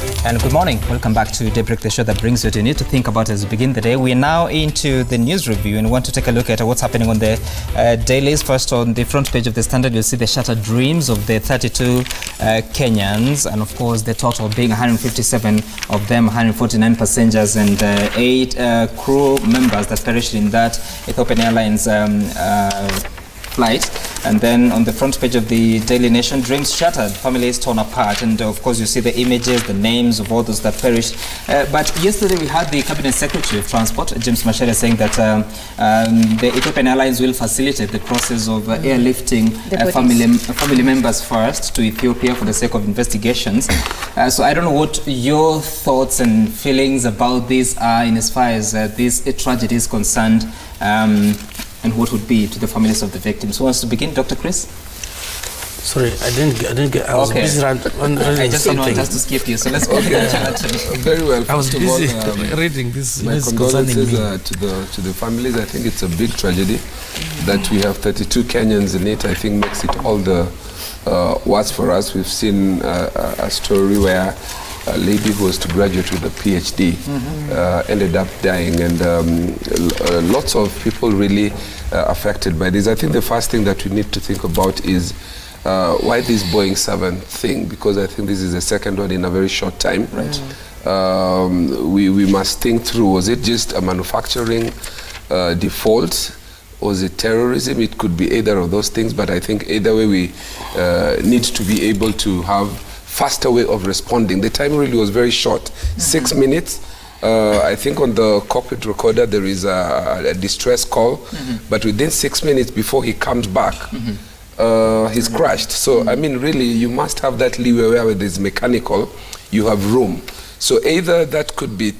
And good morning. Welcome back to Daybreak, the show that brings you what you need to think about as we begin the day. We are now into the news review and want to take a look at what's happening on the dailies. First, on the front page of the Standard, you'll see the shattered dreams of the 32 Kenyans, and of course the total being 157 of them, 149 passengers and 8 crew members that perished in that Ethiopian Airlines flight. And then on the front page of the Daily Nation, dreams shattered, families torn apart, and of course you see the images, the names of all those that perished. But yesterday we had the Cabinet Secretary of Transport, James Mashere, saying that the Ethiopian Airlines will facilitate the process of airlifting family members first to Ethiopia for the sake of investigations. So I don't know what your thoughts and feelings about this are in as far as this tragedy is concerned. And what would be to the families of the victims. Who wants to begin? Dr. Chris? Sorry, I didn't get. I was busy reading I just didn't want us to skip you, so let's go. Very well. I was busy reading this. My condolences to the families. I think it's a big tragedy that we have 32 Kenyans in it. I think makes it all the worse for us. We've seen a story where a lady who was to graduate with a PhD ended up dying, and lots of people really affected by this. I think the first thing that we need to think about is why this Boeing 7 thing, because I think this is the second one in a very short time. Right. We must think through, was it just a manufacturing default? Was it terrorism? It could be either of those things, but I think either way we need to be able to have faster way of responding. The time really was very short, 6 minutes. I think on the cockpit recorder there is a distress call, but within 6 minutes before he comes back, he's crashed. So I mean, really, you must have that leeway where it is mechanical, you have room. So either that could be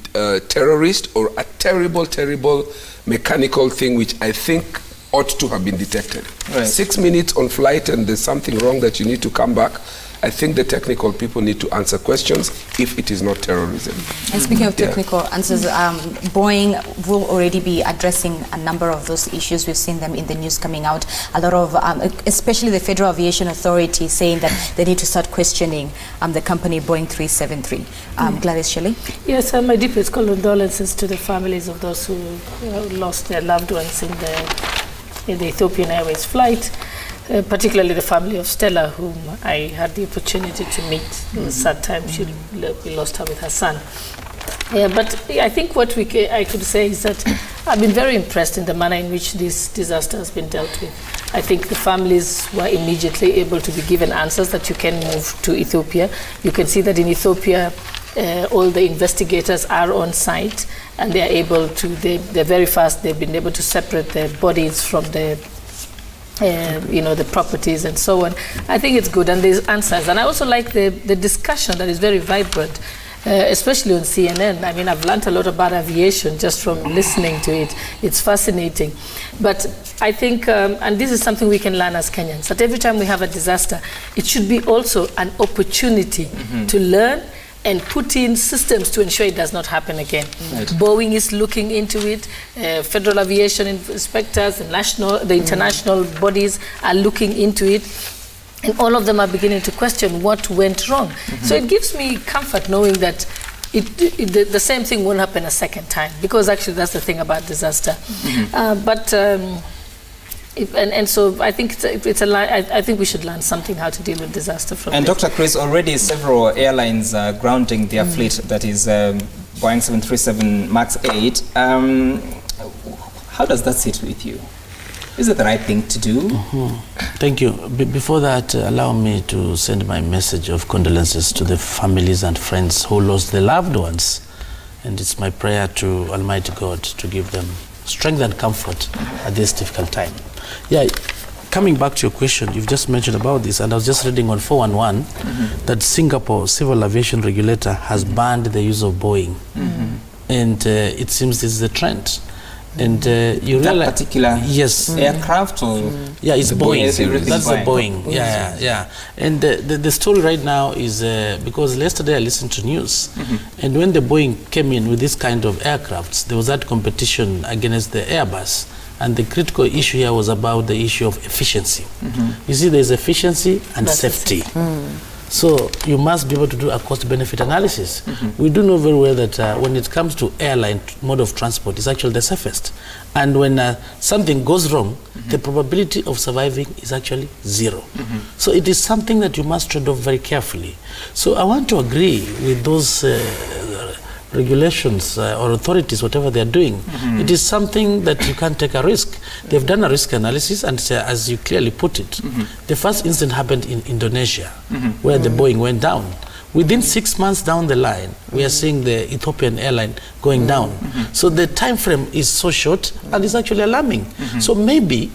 terrorist or a terrible mechanical thing, which I think ought to have been detected. Right. 6 minutes on flight and there's something wrong that you need to come back. I think the technical people need to answer questions if it is not terrorism. And speaking of technical answers, Boeing will already be addressing a number of those issues. We've seen them in the news coming out. A lot of, especially the Federal Aviation Authority, saying that they need to start questioning the company Boeing 373. Gladys Shollei? Yes, my deepest condolences to the families of those who lost their loved ones in the Ethiopian Airways flight. Particularly the family of Stella, whom I had the opportunity to meet. It was a sad time. We lost her with her son. Yeah, but I think what I could say is that I've been very impressed in the manner in which this disaster has been dealt with. I think the families were immediately able to be given answers that you can move to Ethiopia. You can see that in Ethiopia, all the investigators are on site, and they are able to, they're very fast. They've been able to separate the bodies from the the properties and so on. I think it's good, and there's answers. And I also like the discussion that is very vibrant, especially on CNN. I mean, I've learned a lot about aviation just from listening to it. It's fascinating. But I think, and this is something we can learn as Kenyans, that every time we have a disaster, it should be also an opportunity to learn and put in systems to ensure it does not happen again. Right. Boeing is looking into it. Federal aviation inspectors, the international bodies are looking into it. And all of them are beginning to question what went wrong. So it gives me comfort knowing that the same thing won't happen a second time, because actually that's the thing about disaster. And so I think I think we should learn something how to deal with disaster from And this. Dr. Chris, already several airlines are grounding their fleet, that is Boeing 737 MAX 8. How does that sit with you? Is it the right thing to do? Thank you. Before that, allow me to send my message of condolences to the families and friends who lost their loved ones. And it's my prayer to Almighty God to give them strength and comfort at this difficult time. Yeah, coming back to your question, you've just mentioned about this, and I was just reading on 411 that Singapore Civil Aviation Regulator has banned the use of Boeing. And it seems this is a trend. And you that realize particular aircraft, or yeah, it's Boeing. That's the Boeing. Boeing. Yeah. And the story right now is because yesterday I listened to news, and when the Boeing came in with this kind of aircrafts, there was that competition against the Airbus. And the critical issue here was about the issue of efficiency. You see, there's efficiency and safety. So you must be able to do a cost-benefit analysis. We do know very well that when it comes to airline mode of transport, it's actually the safest. And when something goes wrong, the probability of surviving is actually zero. So it is something that you must trade off very carefully. So I want to agree with those regulations or authorities, whatever they're doing. It is something that you can't take a risk. They've done a risk analysis, and as you clearly put it, the first incident happened in Indonesia, where the Boeing went down. Within 6 months down the line, we are seeing the Ethiopian airline going down. So the time frame is so short, and it's actually alarming. So maybe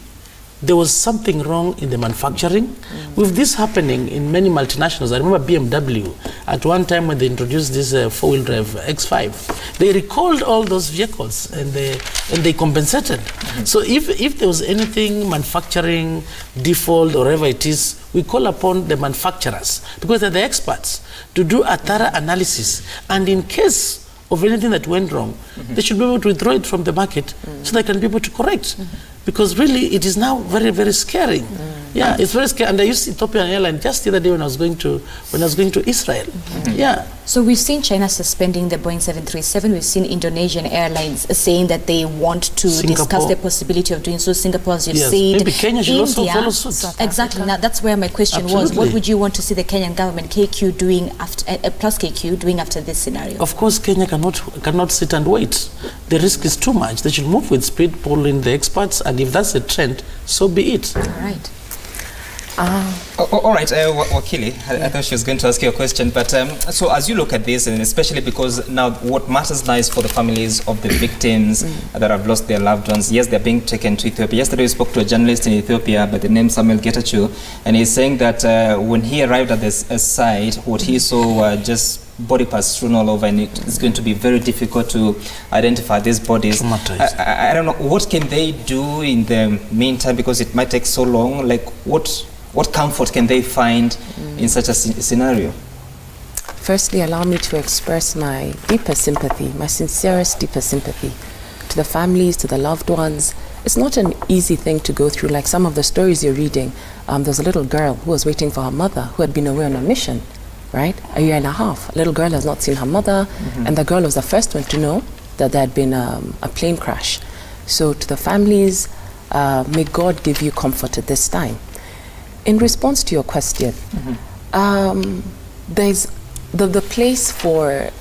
there was something wrong in the manufacturing. With this happening in many multinationals, I remember BMW, at one time when they introduced this four-wheel drive X5, they recalled all those vehicles and they compensated. So if there was anything manufacturing default or whatever it is, we call upon the manufacturers, because they're the experts, to do a thorough analysis, and in case of anything that went wrong, they should be able to withdraw it from the market so they can be able to correct. Because really, it is now very, very scary. Yeah, it's very scary. And I used Ethiopian Airline just the other day when I was going to Israel. Yeah. So we've seen China suspending the Boeing 737. We've seen Indonesian airlines saying that they want to discuss the possibility of doing so. Singapore, as you said. Maybe Kenya should also follow suit. Exactly. Now that's where my question was. What would you want to see the Kenyan government, KQ, doing after plus KQ doing after this scenario? Of course, Kenya cannot sit and wait. The risk is too much. They should move with speed, pull in the experts, and if that's a trend, so be it. All right. All right, Wakili, I thought she was going to ask you a question, but so as you look at this, and especially because now what matters now is for the families of the victims that have lost their loved ones. Yes, they're being taken to Ethiopia. Yesterday we spoke to a journalist in Ethiopia by the name Samuel Getachew, and he's saying that when he arrived at this site, what he saw just body parts strewn all over, and it's going to be very difficult to identify these bodies. I don't know, what can they do in the meantime, because it might take so long? Like, what comfort can they find in such a scenario? Firstly, allow me to express my deepest sympathy, my sincerest, deepest sympathy to the families, to the loved ones. It's not an easy thing to go through. Like some of the stories you're reading, there's a little girl who was waiting for her mother, who had been away on a mission, right? A year and a half. A little girl has not seen her mother, and the girl was the first one to know that there had been a plane crash. So to the families, may God give you comfort at this time. In response to your question, there's the place for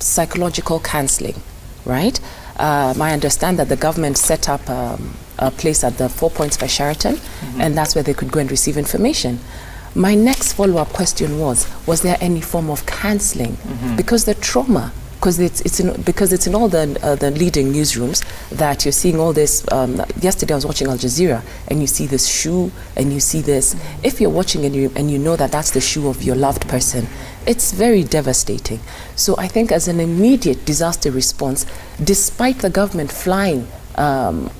psychological counseling, right? I understand that the government set up a place at the 4 Points by Sheraton, and that's where they could go and receive information. My next follow-up question was there any form of counseling? Because the trauma, because it's in all the leading newsrooms that you're seeing all this. Yesterday I was watching Al Jazeera, and you see this shoe, and you see this. If you're watching and you know that that's the shoe of your loved person, it's very devastating. So I think as an immediate disaster response, despite the government flying family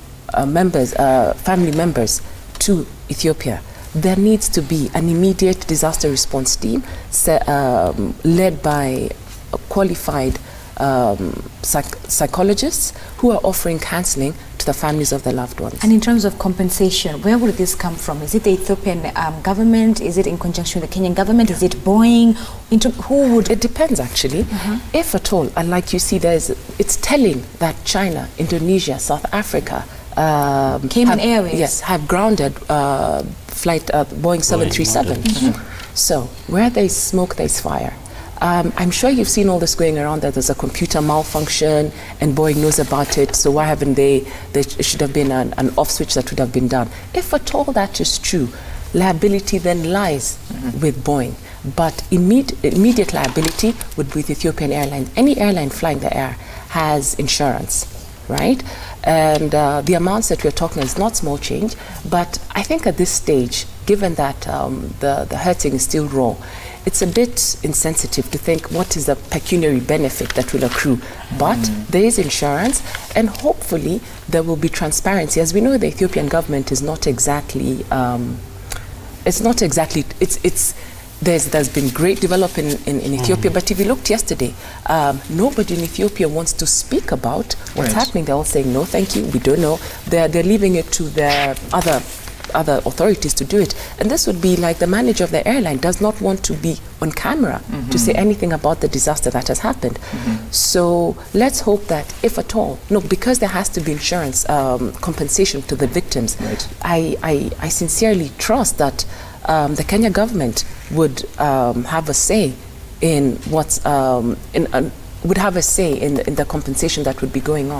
members to Ethiopia, there needs to be an immediate disaster response team led by qualified psychologists who are offering counseling to the families of the loved ones. And in terms of compensation, where would this come from? Is it the Ethiopian government? Is it in conjunction with the Kenyan government? Is it Boeing? Who would? It depends, actually. If at all, and like you see, it's telling that China, Indonesia, South Africa, Cayman Airways, yes, have grounded flight Boeing 737. So where there's smoke, there's fire. I'm sure you've seen all this going around, that there's a computer malfunction and Boeing knows about it, so why haven't there should have been an off switch that would have been done. If at all that is true, liability then lies with Boeing, but immediate liability would be with Ethiopian Airlines. Any airline flying the air has insurance, right? And the amounts that we're talking is not small change, but I think at this stage, given that the hurting is still raw, it's a bit insensitive to think what is the pecuniary benefit that will accrue. But there is insurance, and hopefully there will be transparency. As we know, the Ethiopian government is not exactly, there's been great development in Ethiopia, but if you looked yesterday, nobody in Ethiopia wants to speak about what's happening. They're all saying, no, thank you, we don't know. They're leaving it to their other other authorities to do it. And this would be like the manager of the airline does not want to be on camera to say anything about the disaster that has happened. So let's hope that, if at all, no, because there has to be insurance compensation to the victims, I sincerely trust that the Kenya government would have a say in what's would have a say in the compensation that would be going on.